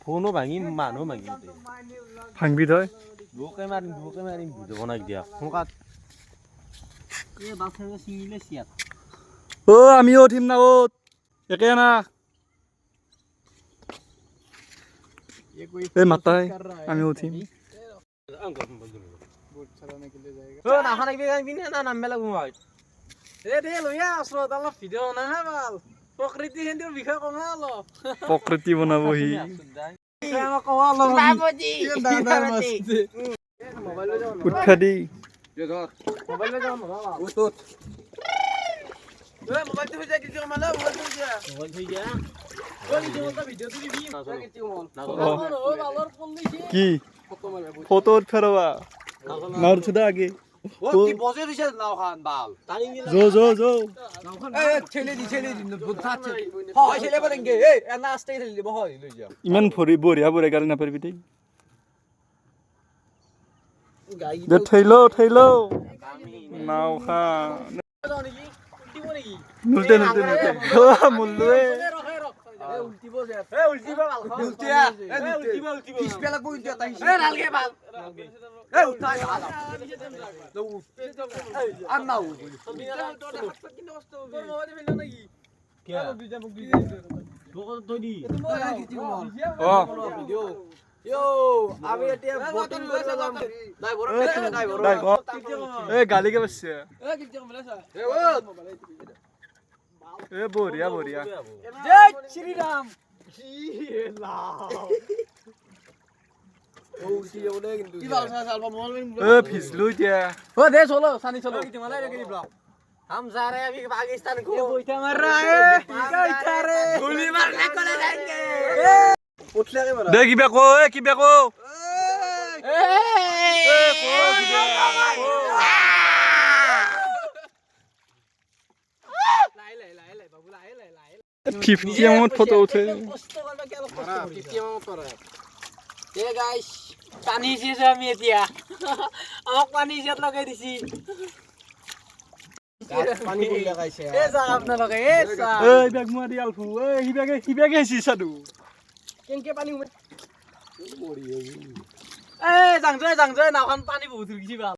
ফোনো ভাঙি মানুহ ভাঙি ভাঙবি তই বুকে মাৰিম ভিডিঅ' বনাই দিয়া সোনকাল এই বাছৰ চিঙিলে চিয়াত ও আমিও উঠিম না ওত একে না এই মাতাই আমি উঠিম ও নাখান একবি না নামবে লাগব মই দে লইয়া আসলো অলপ ভিডিঅ' বনাই না ভাল প্ৰকৃতি হেন্দিৰ বিষয়ে কমা অলপ প্ৰকৃতি বনাবহি উঠা দি কি ফটো উঠা নাও উঠা আগে ইমান ভৰি বঢ়িয়া বঢ়িয়া গাড়ী নাপাৰিবি দেই দে থৈ লও নাও খা নুলতে মুল্লুৱে গালিকে পারছে বঢ়িয়া বঢ়িয়া শ্রীরাম ভিজলো এতিয়া दे चलो सानी चलो हम जा रहे हैं अभी पाकिस्तान को गोईठा मार रहा है गोईठा रे गोली मारने को ले जाएंगे उठले के मारा दे किबे को লাই বাবু লাই 50 এমন ফটো উঠে কষ্ট করবে কেন কষ্ট 50 এমন করে এ গাইস পানি দিছে আমি এতিয়া আমাক পানি জেত লগাই দিছি পানি কই লাগাইছে এ যা আপনারা এ যা এই ব্যাগ মারি আলফু এই হিবাগে হিছি সাদু কেনকে পানি মরি এ জাংজয় নাওখান পানি বহুত উঠিছি ভাল